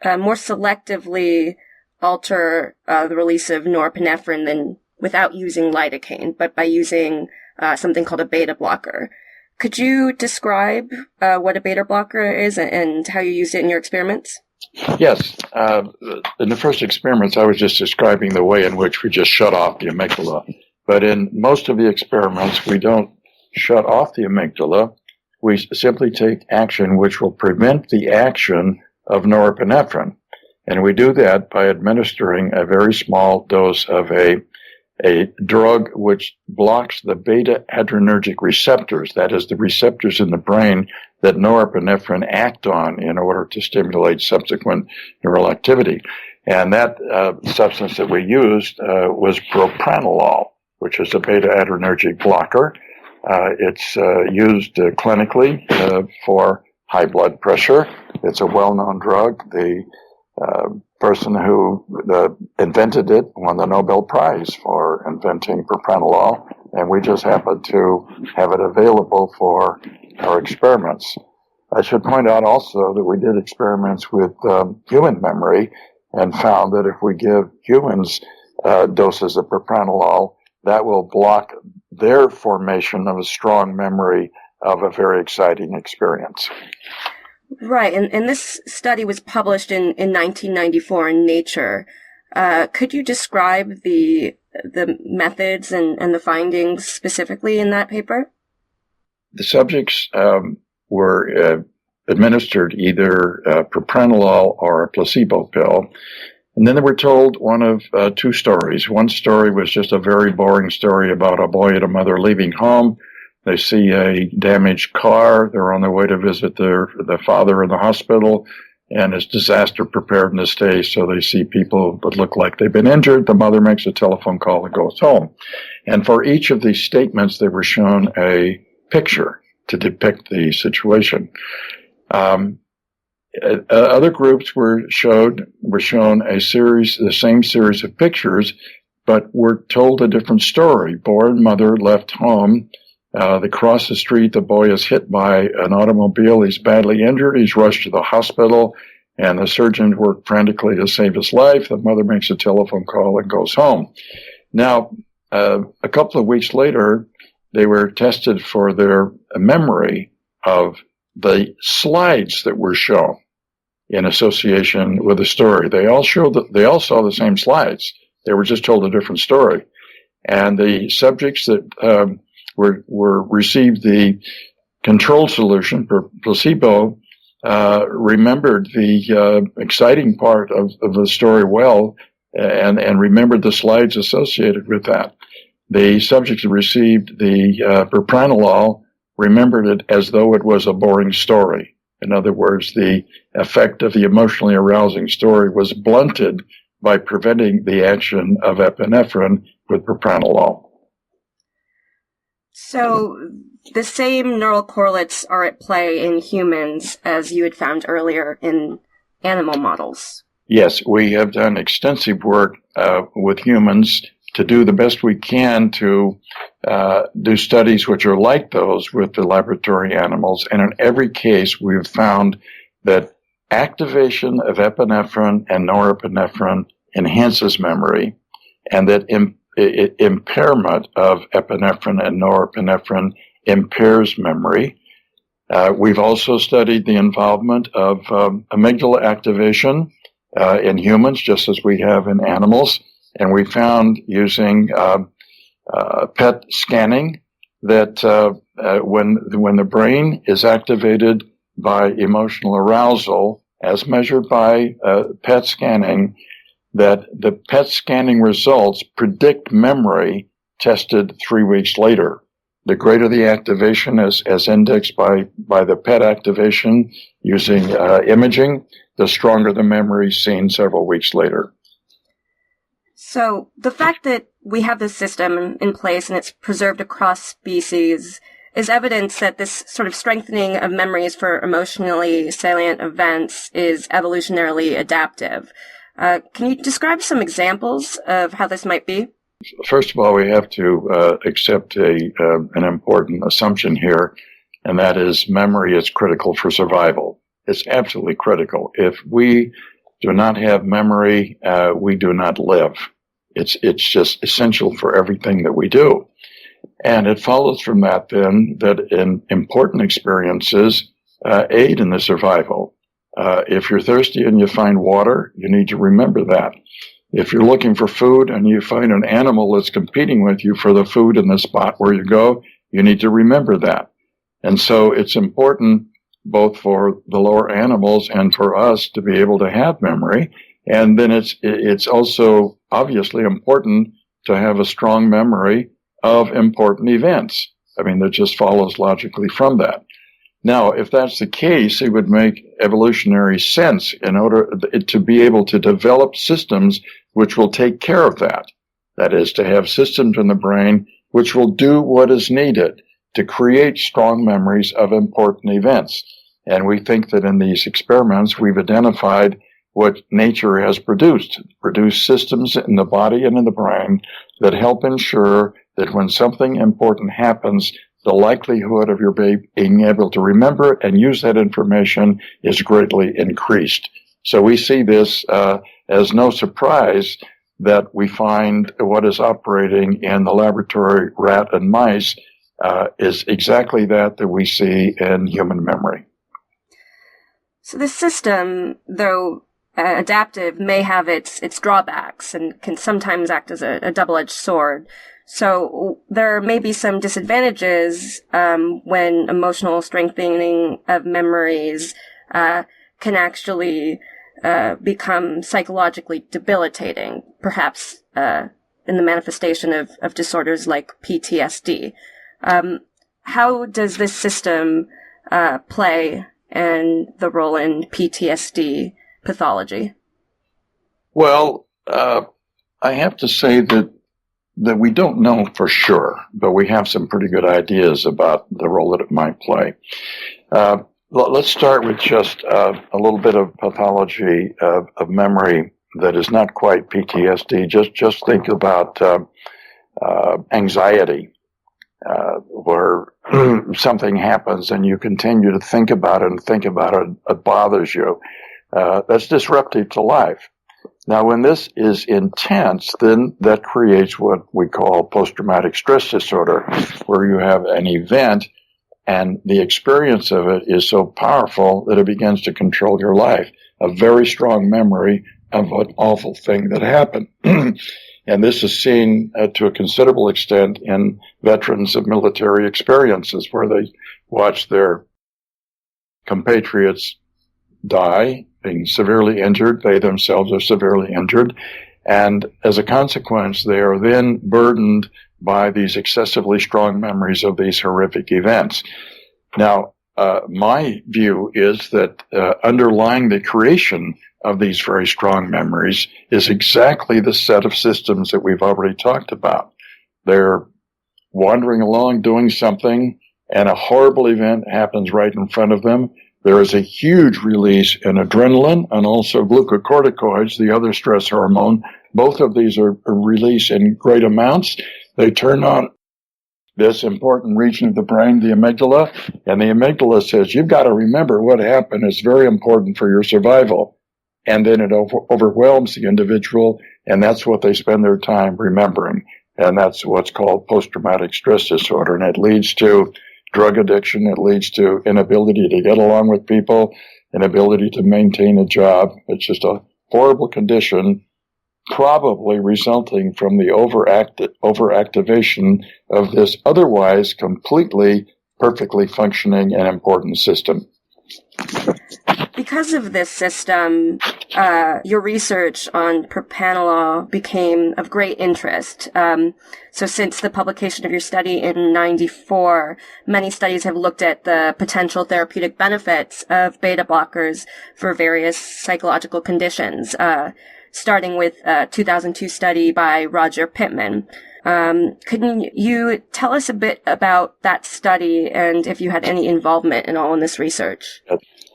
more selectively alter the release of norepinephrine than without using lidocaine, but by using something called a beta blocker. Could you describe what a beta blocker is and how you used it in your experiments? Yes. In the first experiments, I was just describing the way in which we just shut off the amygdala. But in most of the experiments, we don't shut off the amygdala. we simply take action which will prevent the action of norepinephrine. And we do that by administering a very small dose of a drug which blocks the beta-adrenergic receptors, that is, the receptors in the brain that norepinephrine act on in order to stimulate subsequent neural activity. And that substance that we used was propranolol, which is a beta-adrenergic blocker. It's used clinically for high blood pressure. It's a well-known drug. The person who invented it won the Nobel Prize for inventing propranolol, and we just happened to have it available for our experiments. I should point out also that we did experiments with human memory and found that if we give humans doses of propranolol, that will block their formation of a strong memory of a very exciting experience. Right, and this study was published in 1994 in Nature. Could you describe the methods and the findings specifically in that paper? The subjects were administered either propranolol or a placebo pill, and then they were told one of two stories. One story was just a very boring story about a boy and a mother leaving home. They see a damaged car. They're on their way to visit their father in the hospital, and it's disaster preparedness day, so they see people that look like they've been injured. The mother makes a telephone call and goes home. And for each of these statements, they were shown a picture to depict the situation. Other groups were shown the same series of pictures, but were told a different story. Boy and mother left home. They cross the street. The boy is hit by an automobile. He's badly injured. He's rushed to the hospital, and the surgeons work frantically to save his life. The mother makes a telephone call and goes home. Now, a couple of weeks later, they were tested for their memory of the slides that were shown in association with the story. They all saw the same slides. They were just told a different story. And the subjects that received the control solution for placebo remembered the exciting part of the story well and remembered the slides associated with that. The subjects that received the propranolol remembered it as though it was a boring story. In other words, the effect of the emotionally arousing story was blunted by preventing the action of epinephrine with propranolol. So the same neural correlates are at play in humans as you had found earlier in animal models. Yes, we have done extensive work with humans to do the best we can to do studies which are like those with the laboratory animals. And in every case, we've found that activation of epinephrine and norepinephrine enhances memory, and that impairment of epinephrine and norepinephrine impairs memory. We've also studied the involvement of amygdala activation in humans, just as we have in animals. And we found using PET scanning that when the brain is activated by emotional arousal, as measured by PET scanning, that the PET scanning results predict memory tested 3 weeks later. The greater the activation as indexed by the PET activation using imaging, the stronger the memory seen several weeks later. So the fact that we have this system in place and it's preserved across species is evidence that this sort of strengthening of memories for emotionally salient events is evolutionarily adaptive. Can you describe some examples of how this might be? First of all, we have to accept an important assumption here, and that is memory is critical for survival. It's absolutely critical. If we do not have memory, we do not live. It's just essential for everything that we do. And it follows from that then that in important experiences aid in the survival. If you're thirsty and you find water, you need to remember that. If you're looking for food and you find an animal that's competing with you for the food in the spot where you go, you need to remember that. And so it's important both for the lower animals and for us to be able to have memory. And then it's also obviously important to have a strong memory of important events. I mean, that just follows logically from that. Now, if that's the case, it would make evolutionary sense in order to be able to develop systems which will take care of that. That is, to have systems in the brain which will do what is needed to create strong memories of important events. And we think that in these experiments, we've identified what nature has produced systems in the body and in the brain that help ensure that when something important happens, the likelihood of your baby being able to remember it and use that information is greatly increased. So we see this as no surprise that we find what is operating in the laboratory rat and mice is exactly that we see in human memory. So this system, though adaptive, may have its drawbacks and can sometimes act as a double-edged sword. So there may be some disadvantages when emotional strengthening of memories can actually become psychologically debilitating, perhaps in the manifestation of disorders like PTSD. How does this system play and the role in PTSD pathology? Well, I have to say that we don't know for sure, but we have some pretty good ideas about the role that it might play. Let's start with just a little bit of pathology of memory that is not quite PTSD. Just think about anxiety. Where something happens and you continue to think about it and think about it, it bothers you. That's disruptive to life. Now, when this is intense, then that creates what we call post-traumatic stress disorder, where you have an event and the experience of it is so powerful that it begins to control your life. A very strong memory of an awful thing that happened. And this is seen to a considerable extent in veterans of military experiences where they watch their compatriots die, being severely injured. They themselves are severely injured. And as a consequence, they are then burdened by these excessively strong memories of these horrific events. Now, my view is that underlying the creation of these very strong memories is exactly the set of systems that we've already talked about. They're wandering along doing something, and a horrible event happens right in front of them. There is a huge release in adrenaline and also glucocorticoids, the other stress hormone. Both of these are released in great amounts. They turn on this important region of the brain, the amygdala, and the amygdala says, you've got to remember what happened. It's very important for your survival. And then it overwhelms the individual, and that's what they spend their time remembering. And that's what's called post-traumatic stress disorder. And it leads to drug addiction. It leads to inability to get along with people, inability to maintain a job. It's just a horrible condition, probably resulting from the overactivation of this otherwise completely, perfectly functioning and important system. Because of this system, your research on propranolol became of great interest. So since the publication of your study in 94, many studies have looked at the potential therapeutic benefits of beta blockers for various psychological conditions, starting with a 2002 study by Roger Pittman. Couldn't you tell us a bit about that study and if you had any involvement at all in this research?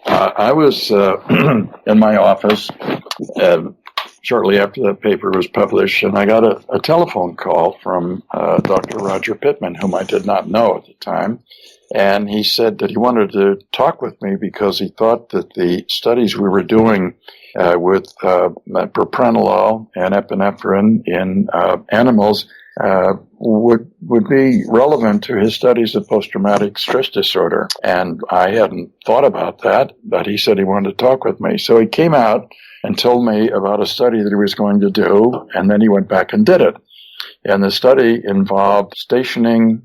I was in my office shortly after that paper was published, and I got a telephone call from Dr. Roger Pittman, whom I did not know at the time. And he said that he wanted to talk with me because he thought that the studies we were doing with propranolol and epinephrine in animals would be relevant to his studies of post-traumatic stress disorder. And I hadn't thought about that, but he said he wanted to talk with me. So he came out and told me about a study that he was going to do, and then he went back and did it. And the study involved stationing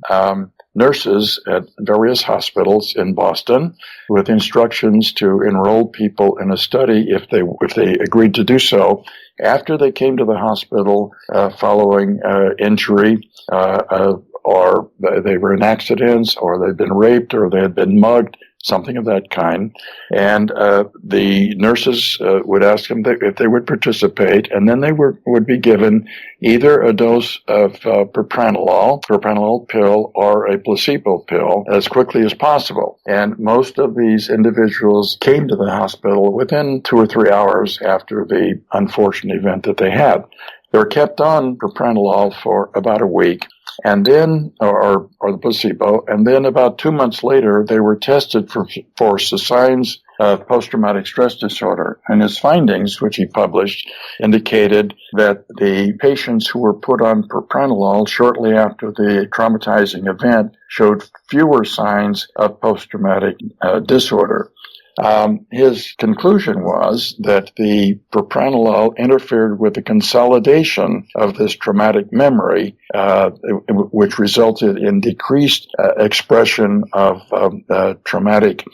nurses at various hospitals in Boston with instructions to enroll people in a study if they agreed to do so after they came to the hospital following injury, or they were in accidents, or they'd been raped, or they had been mugged, something of that kind. And the nurses would ask them if they would participate, and then they would be given either a dose of propranolol pill, or a placebo pill as quickly as possible. And most of these individuals came to the hospital within 2 or 3 hours after the unfortunate event that they had. They were kept on propranolol for about a week, and then, or the placebo, and then about 2 months later, they were tested for signs of post-traumatic stress disorder. And his findings, which he published, indicated that the patients who were put on propranolol shortly after the traumatizing event showed fewer signs of post-traumatic disorder. His conclusion was that the propranolol interfered with the consolidation of this traumatic memory, which resulted in decreased expression of traumatic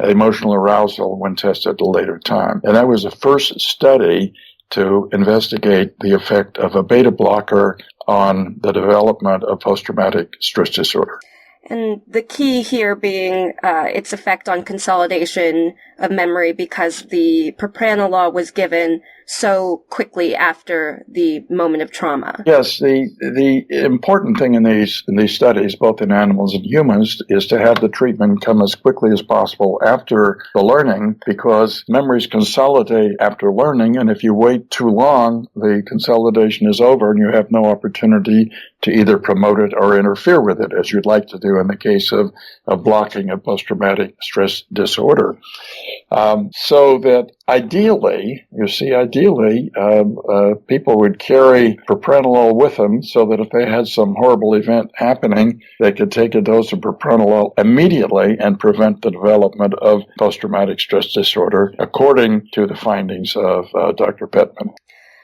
emotional arousal when tested at a later time. And that was the first study to investigate the effect of a beta blocker on the development of post-traumatic stress disorder. And the key here being its effect on consolidation of memory, because the propranolol was given so quickly after the moment of trauma. Yes, the important thing in these studies, both in animals and humans, is to have the treatment come as quickly as possible after the learning, because memories consolidate after learning, and if you wait too long, the consolidation is over and you have no opportunity to either promote it or interfere with it, as you'd like to do in the case of blocking a post-traumatic stress disorder. So that ideally, people would carry propranolol with them so that if they had some horrible event happening, they could take a dose of propranolol immediately and prevent the development of post-traumatic stress disorder, according to the findings of Dr. Pittman.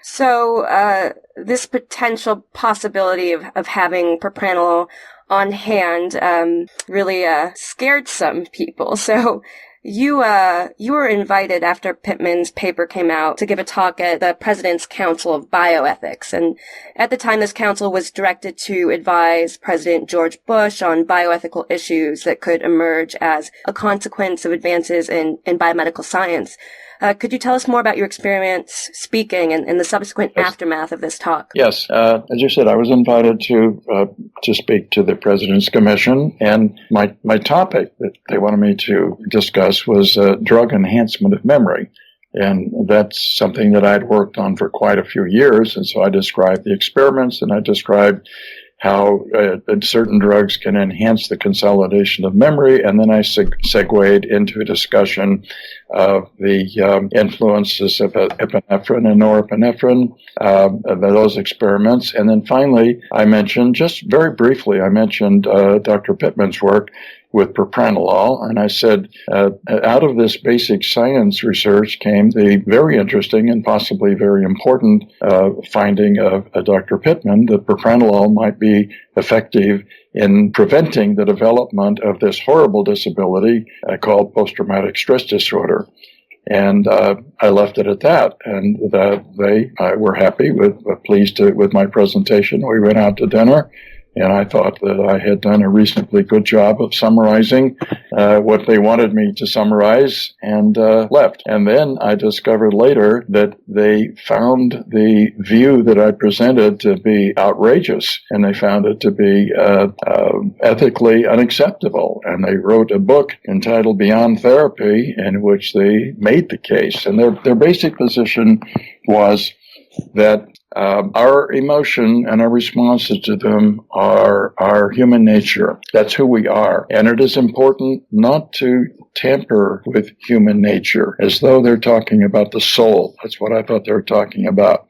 So this potential possibility of having propranolol on hand really scared some people. So you were invited after Pittman's paper came out to give a talk at the President's Council of Bioethics. And at the time, this council was directed to advise President George Bush on bioethical issues that could emerge as a consequence of advances in biomedical science. Could you tell us more about your experience speaking and the subsequent aftermath of this talk? Yes. As you said, I was invited to speak to the President's Commission, and my topic that they wanted me to discuss was drug enhancement of memory. And that's something that I'd worked on for quite a few years, and so I described the experiments, and I described how certain drugs can enhance the consolidation of memory, and then I segued into a discussion of the influences of epinephrine and norepinephrine, those experiments. And then finally, I mentioned, just very briefly, Dr. Pittman's work with propranolol, and I said, out of this basic science research came the very interesting and possibly very important finding of Dr. Pittman that propranolol might be effective in preventing the development of this horrible disability called post-traumatic stress disorder. And I left it at that, and they were happy, pleased with my presentation. We went out to dinner, and I thought that I had done a reasonably good job of summarizing what they wanted me to summarize, and left. And then I discovered later that they found the view that I presented to be outrageous, and they found it to be ethically unacceptable. And they wrote a book entitled Beyond Therapy, in which they made the case. And their basic position was that our emotion and our responses to them are our human nature. That's who we are. And it is important not to tamper with human nature, as though they're talking about the soul. That's what I thought they were talking about.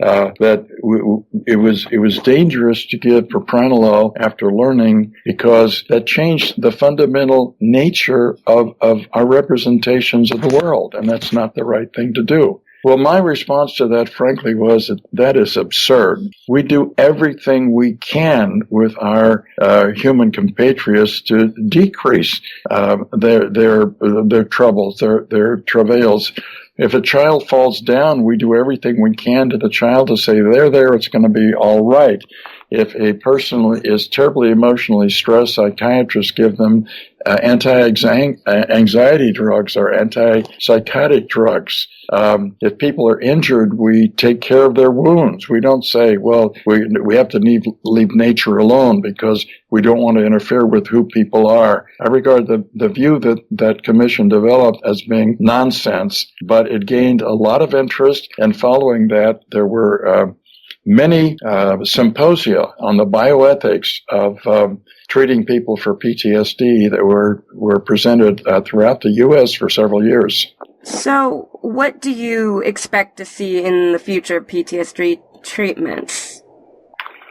It was dangerous to give propranolol after learning, because that changed the fundamental nature of our representations of the world, and that's not the right thing to do. Well, my response to that, frankly, was that is absurd. We do everything we can with our human compatriots to decrease their troubles, their travails. If a child falls down, we do everything we can to the child to say, there, it's going to be all right. If a person is terribly emotionally stressed, psychiatrists give them anti-anxiety drugs or antipsychotic drugs. If people are injured, we take care of their wounds. We don't say, well, we have to leave nature alone because we don't want to interfere with who people are. I regard the view that commission developed as being nonsense, but it gained a lot of interest, and following that, there were many symposia on the bioethics of treating people for PTSD that were presented throughout the U.S. for several years. So, what do you expect to see in the future PTSD treatments?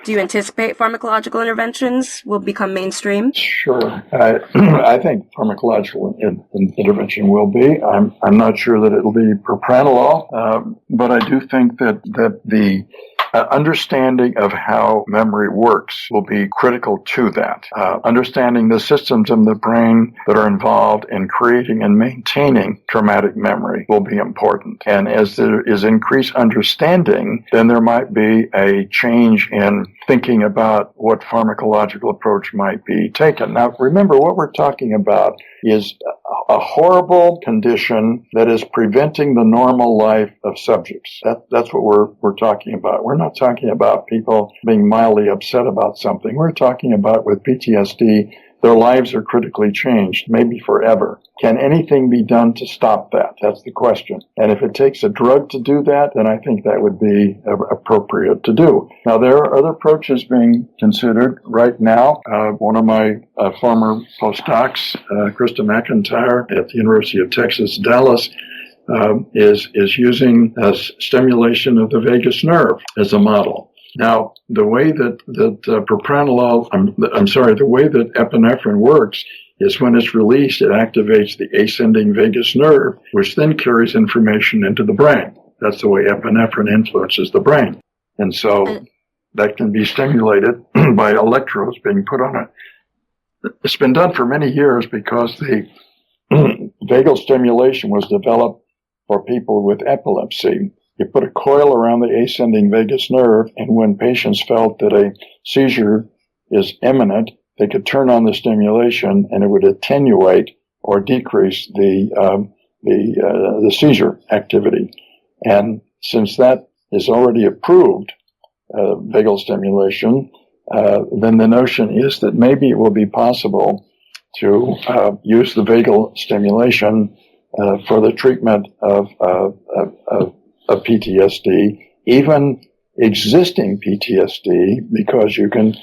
Do you anticipate pharmacological interventions will become mainstream? Sure. I think pharmacological intervention will be. I'm not sure that it'll be propranolol, but I do think that the understanding of how memory works will be critical to that. Understanding the systems in the brain that are involved in creating and maintaining traumatic memory will be important. And as there is increased understanding, then there might be a change in thinking about what pharmacological approach might be taken. Now, remember, what we're talking about is a horrible condition that is preventing the normal life of subjects. That's what we're talking about. We're not talking about people being mildly upset about something. We're talking about with PTSD, their lives are critically changed, maybe forever. Can anything be done to stop that? That's the question. And if it takes a drug to do that, then I think that would be appropriate to do. Now, there are other approaches being considered right now. One of my former postdocs, Krista McIntyre at the University of Texas, Dallas, is using stimulation of the vagus nerve as a model. Now, the way that propranolol, the way that epinephrine works is when it's released, it activates the ascending vagus nerve, which then carries information into the brain. That's the way epinephrine influences the brain. And so that can be stimulated by electrodes being put on it. It's been done for many years because the vagal stimulation was developed for people with epilepsy. You put a coil around the ascending vagus nerve, and when patients felt that a seizure is imminent, they could turn on the stimulation, and it would attenuate or decrease the seizure activity. And since that is already approved, vagal stimulation, then the notion is that maybe it will be possible to use the vagal stimulation for the treatment of PTSD, even existing PTSD, because you can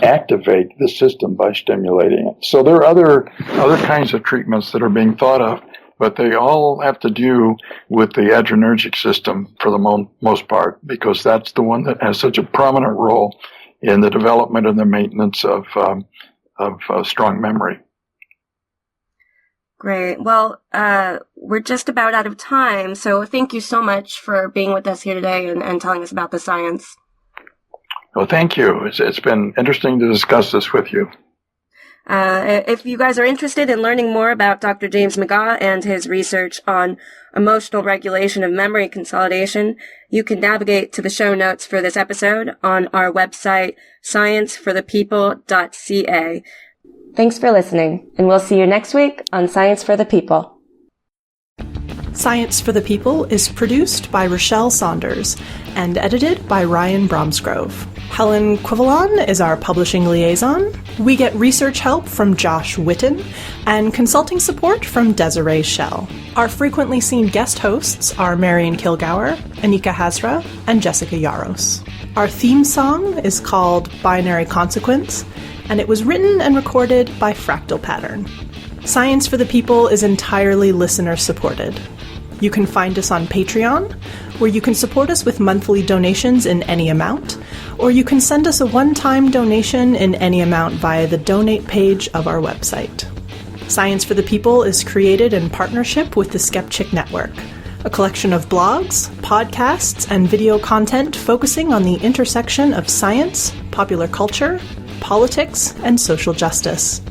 activate the system by stimulating it. So there are other kinds of treatments that are being thought of, but they all have to do with the adrenergic system for the most part, because that's the one that has such a prominent role in the development and the maintenance of strong memory. Great. Well, we're just about out of time, so thank you so much for being with us here today and telling us about the science. Well, thank you. It's been interesting to discuss this with you. If you guys are interested in learning more about Dr. James McGaugh and his research on emotional regulation of memory consolidation, you can navigate to the show notes for this episode on our website, scienceforthepeople.ca. Thanks for listening, and we'll see you next week on Science for the People. Science for the People is produced by Rochelle Saunders and edited by Ryan Bromsgrove. Helen Quivalon is our publishing liaison. We get research help from Josh Witten and consulting support from Desiree Schell. Our frequently seen guest hosts are Marion Kilgour, Anika Hazra, and Jessica Yaros. Our theme song is called Binary Consequence, and it was written and recorded by Fractal Pattern. Science for the People is entirely listener-supported. You can find us on Patreon, where you can support us with monthly donations in any amount, or you can send us a one-time donation in any amount via the donate page of our website. Science for the People is created in partnership with the Skepchick Network, a collection of blogs, podcasts, and video content focusing on the intersection of science, popular culture, politics, and social justice.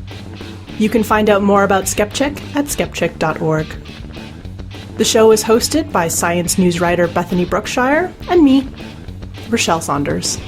You can find out more about Skepchick at skepchick.org. The show is hosted by science news writer Bethany Brookshire and me, Rochelle Saunders.